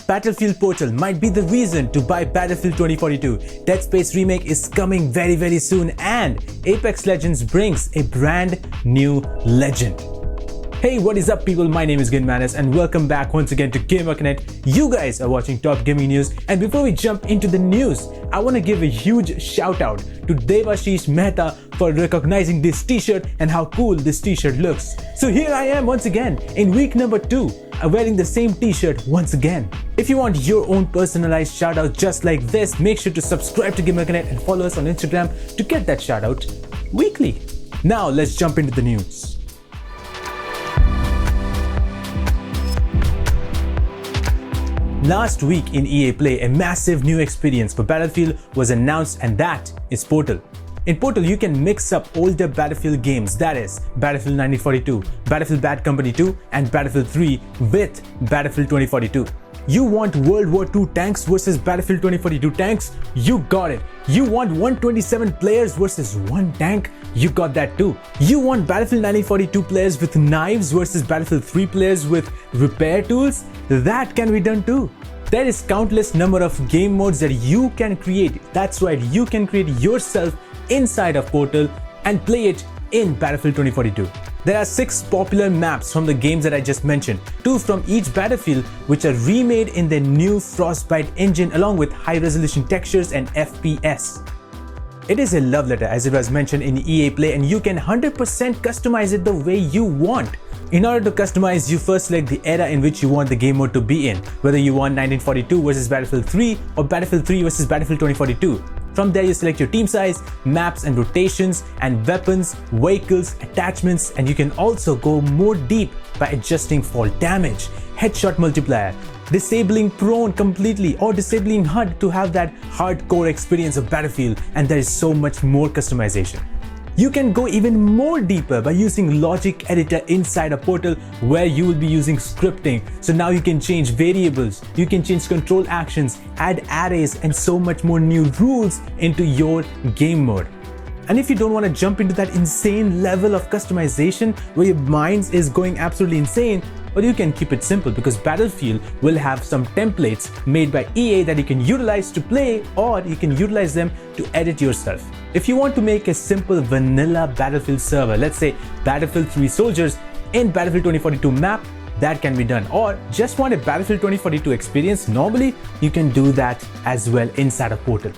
Battlefield Portal might be the reason to buy Battlefield 2042. Dead Space Remake is coming very soon, and Apex Legends brings a brand new legend. Hey, what is up people? My name is GaminMadness and welcome back once again to GamerConnect. You guys are watching Top Gaming News, and before we jump into the news, I want to give a huge shout out to Devashish Mehta for recognizing this t-shirt and how cool this t-shirt looks. So here I am once again in week number 2, wearing the same t-shirt once again. If you want your own personalized shout out just like this, make sure to subscribe to GamerConnect and follow us on Instagram to get that shout out weekly. Now let's jump into the news. Last week in EA Play, a massive new experience for Battlefield was announced, and that is Portal. In Portal, you can mix up older Battlefield games, that is Battlefield 1942, Battlefield Bad Company 2 and Battlefield 3 with Battlefield 2042. You want World War II tanks versus Battlefield 2042 tanks? You got it. You want 127 players versus 1 tank? You got that too. You want Battlefield 1942 players with knives versus Battlefield 3 players with repair tools? That can be done too. There is countless number of game modes that you can create. That's right, you can create yourself inside of Portal and play it in Battlefield 2042. There are 6 popular maps from the games that I just mentioned, 2 from each Battlefield, which are remade in the new Frostbite engine along with high-resolution textures and FPS. It is a love letter, as it was mentioned in EA Play, and you can 100% customize it the way you want. In order to customize, you first select the era in which you want the game mode to be in, whether you want 1942 versus Battlefield 3 or Battlefield 3 versus Battlefield 2042. From there, you select your team size, maps and rotations, and weapons, vehicles, attachments, and you can also go more deep by adjusting fall damage, headshot multiplier, disabling prone completely, or disabling HUD to have that hardcore experience of Battlefield, and there is so much more customization. You can go even more deeper by using Logic Editor inside a Portal, where you will be using scripting. So now you can change variables, you can change control actions, add arrays, and so much more new rules into your game mode. And if you don't want to jump into that insane level of customization where your mind is going absolutely insane, well, you can keep it simple, because Battlefield will have some templates made by EA that you can utilize to play, or you can utilize them to edit yourself. If you want to make a simple vanilla Battlefield server, let's say Battlefield 3 soldiers in Battlefield 2042 map, that can be done. Or just want a Battlefield 2042 experience normally, you can do that as well inside of Portal.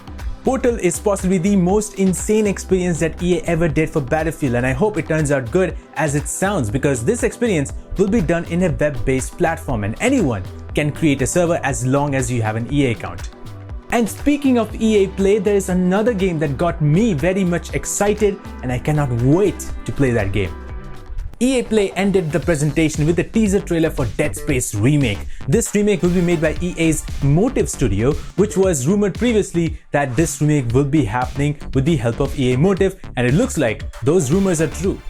Portal is possibly the most insane experience that EA ever did for Battlefield, and I hope it turns out good as it sounds, because this experience will be done in a web-based platform and anyone can create a server as long as you have an EA account. And speaking of EA Play, there is another game that got me very much excited, and I cannot wait to play that game. EA Play ended the presentation with a teaser trailer for Dead Space Remake. This remake will be made by EA's Motive Studio, which was rumored previously that this remake will be happening with the help of EA Motive, and it looks like those rumors are true.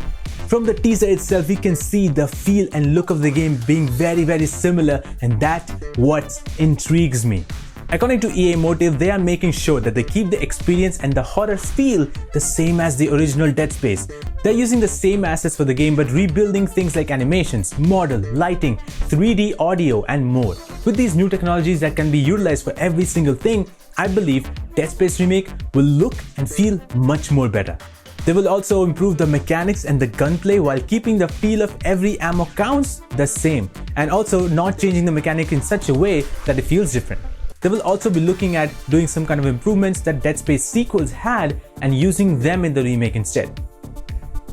From the teaser itself, we can see the feel and look of the game being very similar, and that's what intrigues me. According to EA Motive, they are making sure that they keep the experience and the horror feel the same as the original Dead Space. They're using the same assets for the game, but rebuilding things like animations, model, lighting, 3D audio, and more. With these new technologies that can be utilized for every single thing, I believe Dead Space Remake will look and feel much more better. They will also improve the mechanics and the gunplay while keeping the feel of every ammo counts the same, and also not changing the mechanic in such a way that it feels different. They will also be looking at doing some kind of improvements that Dead Space sequels had and using them in the remake instead.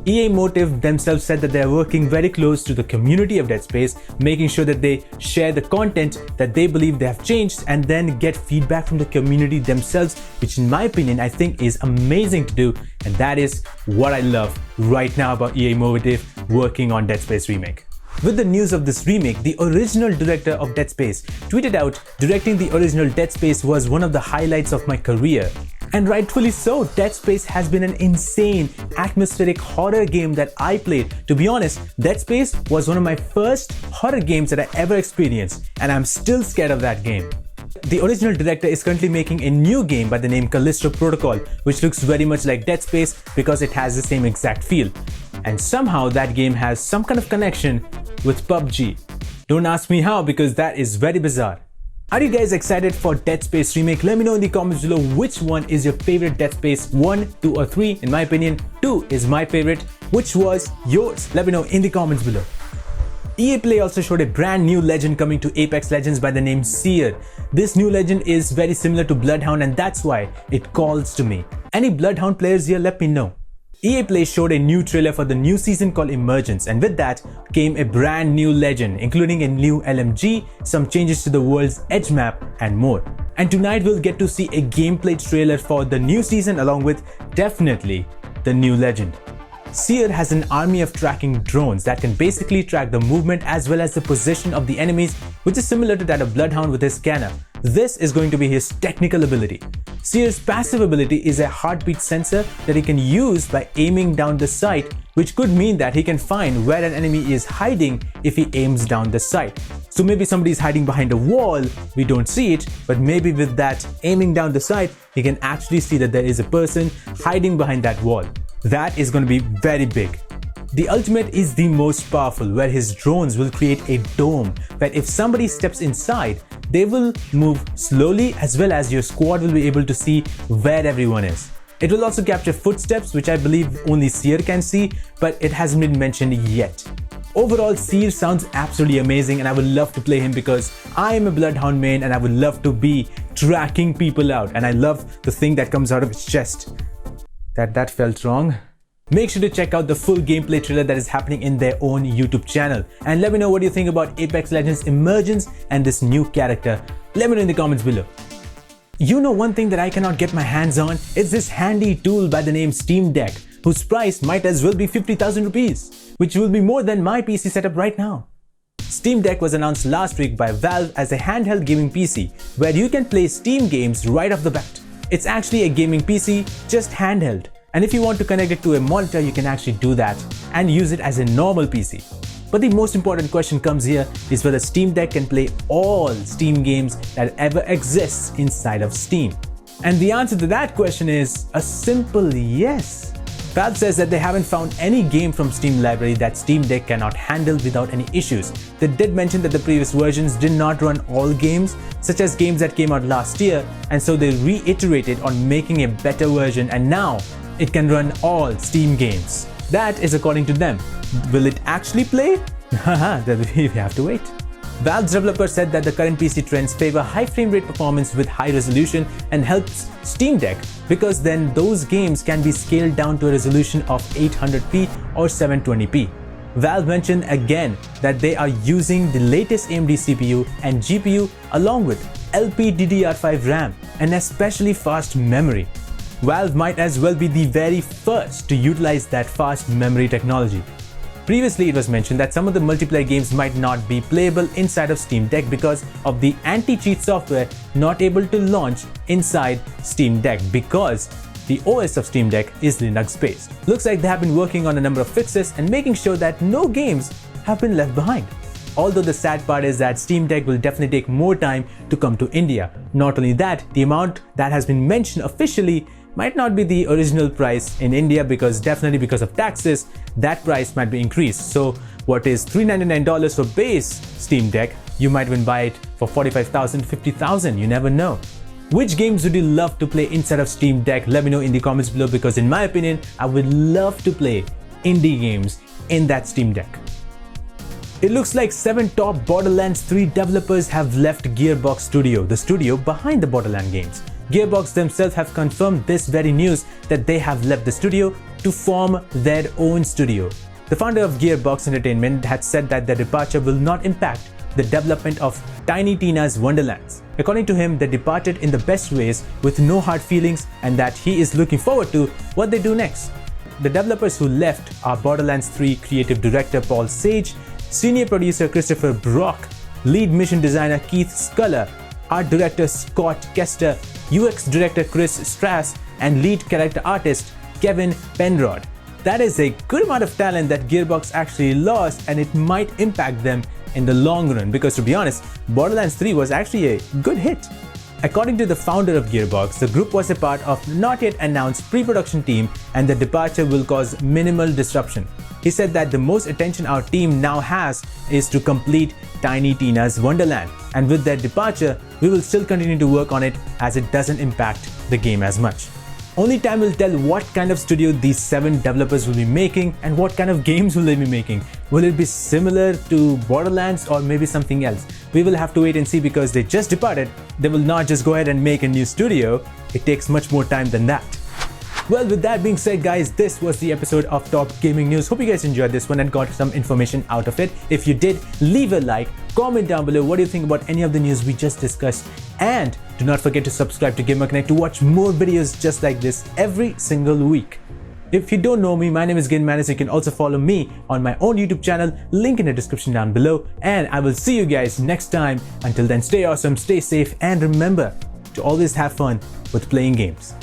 EA Motive themselves said that they are working very close to the community of Dead Space, making sure that they share the content that they believe they have changed and then get feedback from the community themselves, which in my opinion I think is amazing to do, and that is what I love right now about EA Motive working on Dead Space Remake. With the news of this remake, the original director of Dead Space tweeted out, "Directing the original Dead Space was one of the highlights of my career." And rightfully so. Dead Space has been an insane, atmospheric horror game that I played. To be honest, Dead Space was one of my first horror games that I ever experienced, and I'm still scared of that game. The original director is currently making a new game by the name Callisto Protocol, which looks very much like Dead Space because it has the same exact feel. And somehow that game has some kind of connection with PUBG. Don't ask me how, because that is very bizarre. Are you guys excited for Dead Space Remake? Let me know in the comments below which one is your favorite Dead Space, 1, 2 or 3. In my opinion, 2 is my favorite. Which was yours? Let me know in the comments below. EA Play also showed a brand new legend coming to Apex Legends by the name Seer. This new legend is very similar to Bloodhound and that's why it calls to me. Any Bloodhound players here? Let me know. EA Play showed a new trailer for the new season called Emergence, and with that came a brand new legend including a new LMG, some changes to the world's edge map and more. And tonight we'll get to see a gameplay trailer for the new season along with definitely the new legend. Seer has an army of tracking drones that can basically track the movement as well as the position of the enemies, which is similar to that of Bloodhound with his scanner. This is going to be his technical ability. Seer's passive ability is a heartbeat sensor that he can use by aiming down the sight, which could mean that he can find where an enemy is hiding if he aims down the sight. So maybe somebody is hiding behind a wall, we don't see it, but maybe with that aiming down the sight, he can actually see that there is a person hiding behind that wall. That is going to be very big. The ultimate is the most powerful, where his drones will create a dome where if somebody steps inside, they will move slowly as well as your squad will be able to see where everyone is. It will also capture footsteps, which I believe only Seer can see, but it hasn't been mentioned yet. Overall, Seer sounds absolutely amazing and I would love to play him because I am a Bloodhound main and I would love to be tracking people out, and I love the thing that comes out of his chest. That felt wrong. Make sure to check out the full gameplay trailer that is happening in their own YouTube channel. And let me know what you think about Apex Legends Emergence and this new character. Let me know in the comments below. You know, one thing that I cannot get my hands on is this handy tool by the name Steam Deck, whose price might as well be 50,000 rupees, which will be more than my PC setup right now. Steam Deck was announced last week by Valve as a handheld gaming PC where you can play Steam games right off the bat. It's actually a gaming PC, just handheld. And if you want to connect it to a monitor, you can actually do that and use it as a normal PC. But the most important question comes here is whether Steam Deck can play all Steam games that ever exists inside of Steam. And the answer to that question is a simple yes. Valve says that they haven't found any game from Steam library that Steam Deck cannot handle without any issues. They did mention that the previous versions did not run all games, such as games that came out last year, and so they reiterated on making a better version, and now it can run all Steam games. That is according to them. Will it actually play? Haha, we have to wait. Valve's developer said that the current PC trends favor high frame rate performance with high resolution and helps Steam Deck because then those games can be scaled down to a resolution of 800p or 720p. Valve mentioned again that they are using the latest AMD CPU and GPU along with LPDDR5 RAM and especially fast memory. Valve might as well be the very first to utilize that fast memory technology. Previously, it was mentioned that some of the multiplayer games might not be playable inside of Steam Deck because of the anti-cheat software not able to launch inside Steam Deck because the OS of Steam Deck is Linux based. Looks like they have been working on a number of fixes and making sure that no games have been left behind. Although the sad part is that Steam Deck will definitely take more time to come to India. Not only that, the amount that has been mentioned officially might not be the original price in India because definitely because of taxes, that price might be increased. So what is $399 for base Steam Deck, you might even buy it for 45,000, 50,000, you never know. Which games would you love to play inside of Steam Deck? Let me know in the comments below because in my opinion, I would love to play indie games in that Steam Deck. It looks like 7 top Borderlands 3 developers have left Gearbox Studio, the studio behind the Borderlands games. Gearbox themselves have confirmed this very news that they have left the studio to form their own studio. The founder of Gearbox Entertainment had said that their departure will not impact the development of Tiny Tina's Wonderlands. According to him, they departed in the best ways with no hard feelings and that he is looking forward to what they do next. The developers who left are Borderlands 3 creative director Paul Sage, senior producer Christopher Brock, lead mission designer Keith Sculler, art director Scott Kester, UX director Chris Strass, and lead character artist Kevin Penrod. That is a good amount of talent that Gearbox actually lost, and it might impact them in the long run because, to be honest, Borderlands 3 was actually a good hit. According to the founder of Gearbox, the group was a part of not yet announced pre-production team and the departure will cause minimal disruption. He said that the most attention our team now has is to complete Tiny Tina's Wonderland, and with their departure, we will still continue to work on it as it doesn't impact the game as much. Only time will tell what kind of studio these 7 developers will be making and what kind of games will they be making. Will it be similar to Borderlands or maybe something else? We will have to wait and see because they just departed. They will not just go ahead and make a new studio. It takes much more time than that. Well, with that being said, guys, this was the episode of Top Gaming News. Hope you guys enjoyed this one and got some information out of it. If you did, leave a like, comment down below what do you think about any of the news we just discussed, and do not forget to subscribe to GamerConnect to watch more videos just like this every single week. If you don't know me, my name is GaminMadness. You can also follow me on my own YouTube channel, link in the description down below, and I will see you guys next time. Until then, stay awesome, stay safe, and remember to always have fun with playing games.